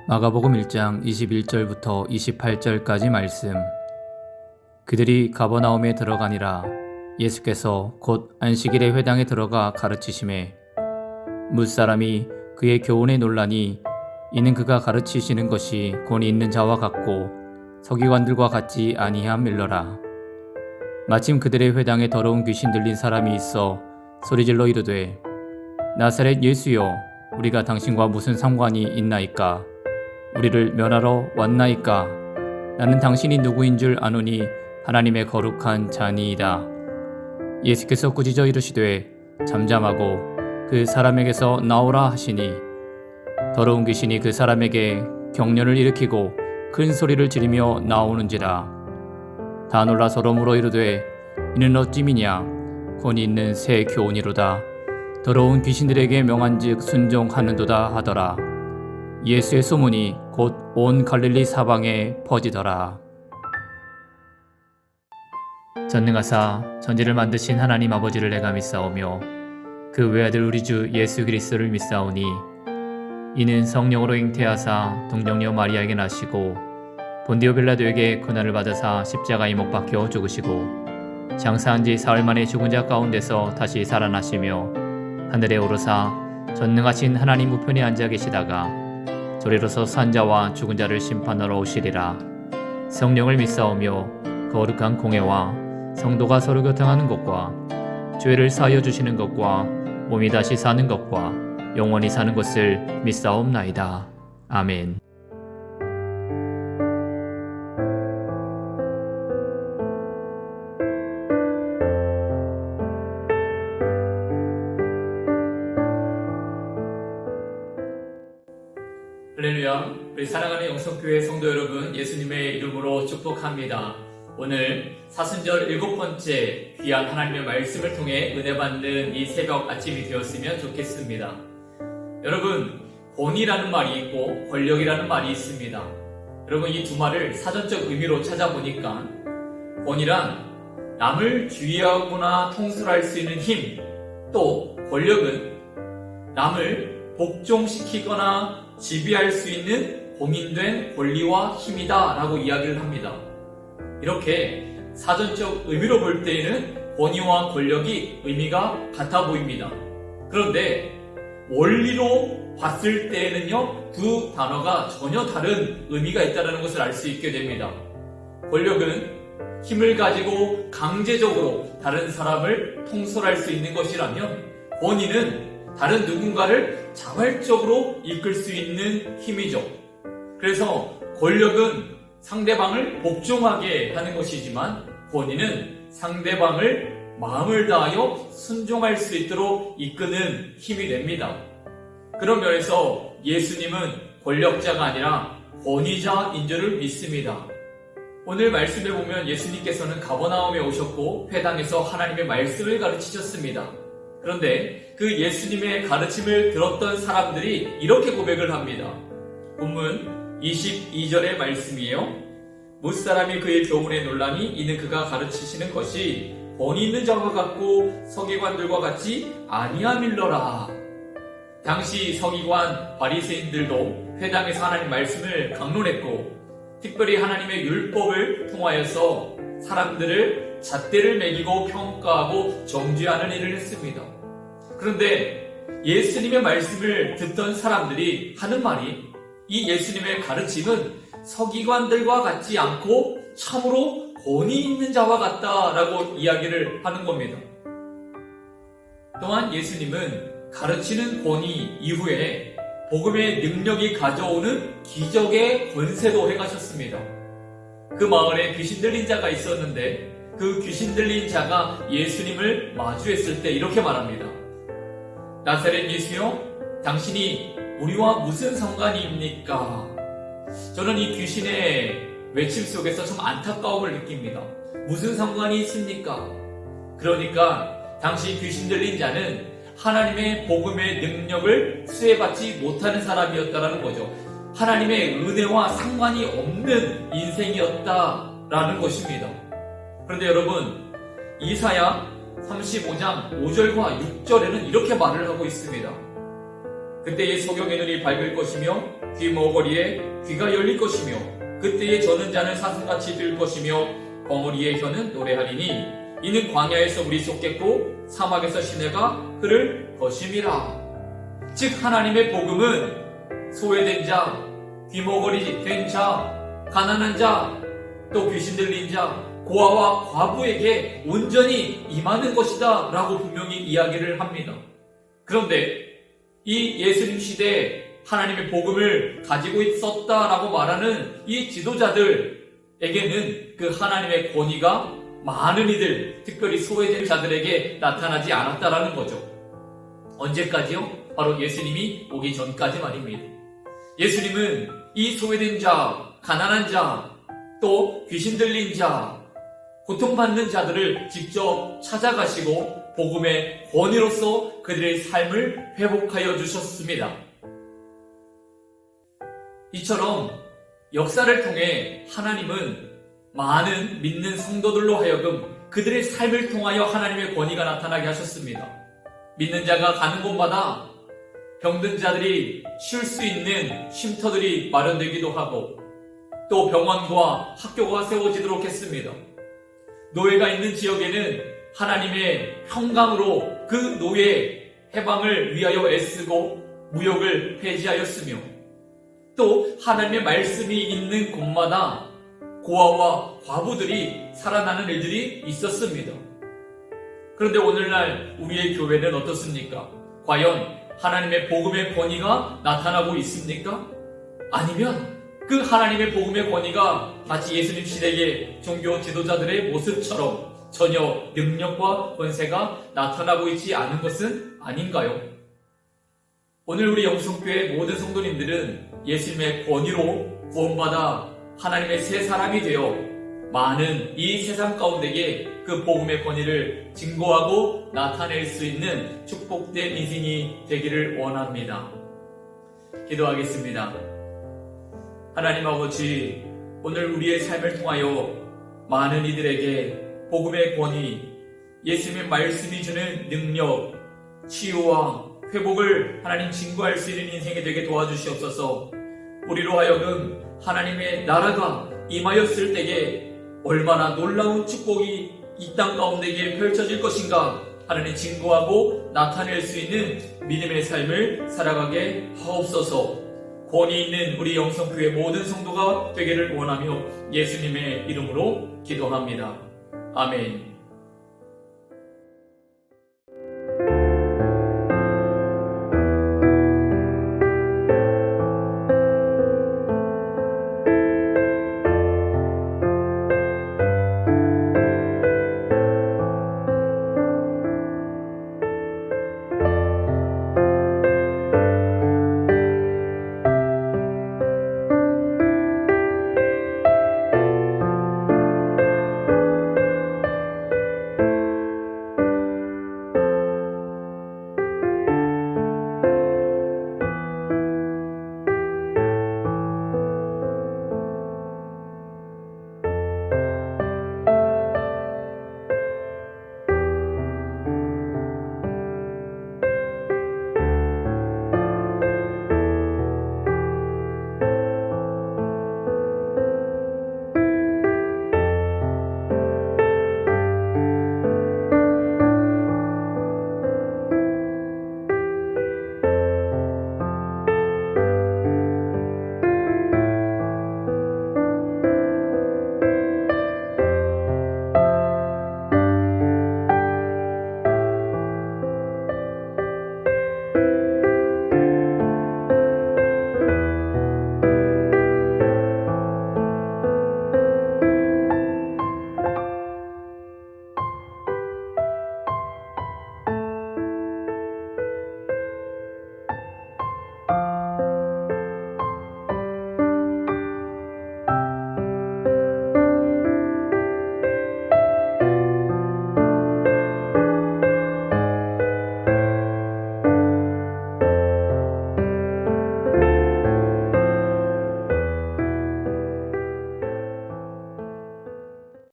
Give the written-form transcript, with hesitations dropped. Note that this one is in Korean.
마가복음 1장 21절부터 28절까지 말씀. 그들이 가버나움에 들어가니라. 예수께서 곧 안식일에 회당에 들어가 가르치시매 무사람이 그의 교훈에 놀라니 이는 그가 가르치시는 것이 권위 있는 자와 같고 서기관들과 같지 아니함일러라. 마침 그들의 회당에 더러운 귀신 들린 사람이 있어 소리질러 이르되 나사렛 예수여, 우리가 당신과 무슨 상관이 있나이까? 우리를 멸하러 왔나이까? 나는 당신이 누구인 줄 아노니 하나님의 거룩한 자니이다. 예수께서 꾸짖어 이르시되 잠잠하고 그 사람에게서 나오라 하시니 더러운 귀신이 그 사람에게 경련을 일으키고 큰 소리를 지르며 나오는지라. 다 놀라 서로 물어 이르되 이는 어찌미냐? 권위 있는 새 교훈이로다. 더러운 귀신들에게 명한즉 순종하는도다 하더라. 예수의 소문이 곧 온 갈릴리 사방에 퍼지더라. 전능하사 천지를 만드신 하나님 아버지를 내가 믿사오며 그 외아들 우리 주 예수 그리스도를 믿사오니 이는 성령으로 잉태하사 동정녀 마리아에게 나시고 본디오 빌라도에게 고난을 받으사 십자가에 못 박혀 죽으시고 장사한 지 사흘 만에 죽은 자 가운데서 다시 살아나시며 하늘에 오르사 전능하신 하나님 우편에 앉아 계시다가 저리로서 산 자와 죽은 자를 심판하러 오시리라. 성령을 믿사오며 거룩한 공회와 성도가 서로 교통하는 것과 죄를 사하여 주시는 것과 몸이 다시 사는 것과 영원히 사는 것을 믿사옵나이다. 아멘. 할렐루야. 우리 사랑하는 영성교회 성도 여러분, 예수님의 이름으로 축복합니다. 오늘 사순절 7번째 귀한 하나님의 말씀을 통해 은혜 받는 이 새벽 아침이 되었으면 좋겠습니다. 여러분, 권위라는 말이 있고 권력이라는 말이 있습니다. 여러분, 이 두 말을 사전적 의미로 찾아보니까 권위란 남을 주의하거나 통솔할 수 있는 힘, 또 권력은 남을 복종시키거나 지배할 수 있는 공인된 권리와 힘이다 라고 이야기를 합니다. 이렇게 사전적 의미로 볼 때에는 권위와 권력이 의미가 같아 보입니다. 그런데 원리로 봤을 때에는요, 두 단어가 전혀 다른 의미가 있다는 것을 알 수 있게 됩니다. 권력은 힘을 가지고 강제적으로 다른 사람을 통솔할 수 있는 것이라면, 권위는 다른 누군가를 자발적으로 이끌 수 있는 힘이죠. 그래서 권력은 상대방을 복종하게 하는 것이지만 권위는 상대방을 마음을 다하여 순종할 수 있도록 이끄는 힘이 됩니다. 그런 면에서 예수님은 권력자가 아니라 권위자인 줄을 믿습니다. 오늘 말씀에 보면 예수님께서는 가버나움에 오셨고 회당에서 하나님의 말씀을 가르치셨습니다. 그런데 그 예수님의 가르침을 들었던 사람들이 이렇게 고백을 합니다. 본문 22절의 말씀이에요. 무사람이 그의 교훈에 놀라니 이는 그가 가르치시는 것이 권위 있는 자와 같고 서기관들과 같지 아니함일러라. 당시 서기관 바리새인들도 회당에서 하나님 말씀을 강론했고 특별히 하나님의 율법을 통하여서 사람들을 잣대를 매기고 평가하고 정죄하는 일을 했습니다. 그런데 예수님의 말씀을 듣던 사람들이 하는 말이 이 예수님의 가르침은 서기관들과 같지 않고 참으로 권위 있는 자와 같다라고 이야기를 하는 겁니다. 또한 예수님은 가르치는 권위 이후에 복음의 능력이 가져오는 기적의 권세도 행하셨습니다. 그 마을에 귀신 들린 자가 있었는데 그 귀신 들린 자가 예수님을 마주했을 때 이렇게 말합니다. 나사렛 예수여, 당신이 우리와 무슨 상관입니까? 저는 이 귀신의 외침 속에서 좀 안타까움을 느낍니다. 무슨 상관이 있습니까? 그러니까 당시 귀신 들린 자는 하나님의 복음의 능력을 수혜받지 못하는 사람이었다는 거죠. 하나님의 은혜와 상관이 없는 인생이었다라는 것입니다. 그런데 여러분, 이사야 35장 5절과 6절에는 이렇게 말을 하고 있습니다. 그때의 소경의 눈이 밝을 것이며 귀머거리에 귀가 열릴 것이며 그때의 저는 자는 사슴같이 들 것이며 벙어리의 혀는 노래하리니 이는 광야에서 물이 솟겠고 사막에서 시내가 흐를 것임이라. 즉 하나님의 복음은 소외된 자, 귀머거리 된 자, 가난한 자, 또 귀신 들린 자, 고아와 과부에게 온전히 임하는 것이다 라고 분명히 이야기를 합니다. 그런데 이 예수님 시대에 하나님의 복음을 가지고 있었다라고 말하는 이 지도자들에게는 그 하나님의 권위가 많은 이들, 특별히 소외된 자들에게 나타나지 않았다라는 거죠. 언제까지요? 바로 예수님이 오기 전까지 말입니다. 예수님은 이 소외된 자, 가난한 자, 또 귀신 들린 자, 고통받는 자들을 직접 찾아가시고 복음의 권위로서 그들의 삶을 회복하여 주셨습니다. 이처럼 역사를 통해 하나님은 많은 믿는 성도들로 하여금 그들의 삶을 통하여 하나님의 권위가 나타나게 하셨습니다. 믿는 자가 가는 곳마다 병든 자들이 쉴 수 있는 쉼터들이 마련되기도 하고 또 병원과 학교가 세워지도록 했습니다. 노예가 있는 지역에는 하나님의 평강으로 그 노예 해방을 위하여 애쓰고 무역을 폐지하였으며 또 하나님의 말씀이 있는 곳마다 고아와 과부들이 살아나는 일들이 있었습니다. 그런데 오늘날 우리의 교회는 어떻습니까? 과연 하나님의 복음의 권위가 나타나고 있습니까? 아니면 그 하나님의 복음의 권위가 마치 예수님 시대의 종교 지도자들의 모습처럼 전혀 능력과 권세가 나타나고 있지 않은 것은 아닌가요? 오늘 우리 영성교회 모든 성도님들은 예수님의 권위로 구원받아 하나님의 새 사람이 되어 많은 이 세상 가운데에 그 복음의 권위를 증거하고 나타낼 수 있는 축복된 인생이 되기를 원합니다. 기도하겠습니다. 하나님 아버지, 오늘 우리의 삶을 통하여 많은 이들에게 복음의 권위, 예수님의 말씀이 주는 능력, 치유와 회복을 하나님 증거할 수 있는 인생이 되게 도와주시옵소서. 우리로 하여금 하나님의 나라가 임하였을 때에 얼마나 놀라운 축복이 이 땅 가운데에 펼쳐질 것인가 하나님 증거하고 나타낼 수 있는 믿음의 삶을 살아가게 하옵소서. 권위 있는 우리 영성교회 모든 성도가 되기를 원하며 예수님의 이름으로 기도합니다. 아멘.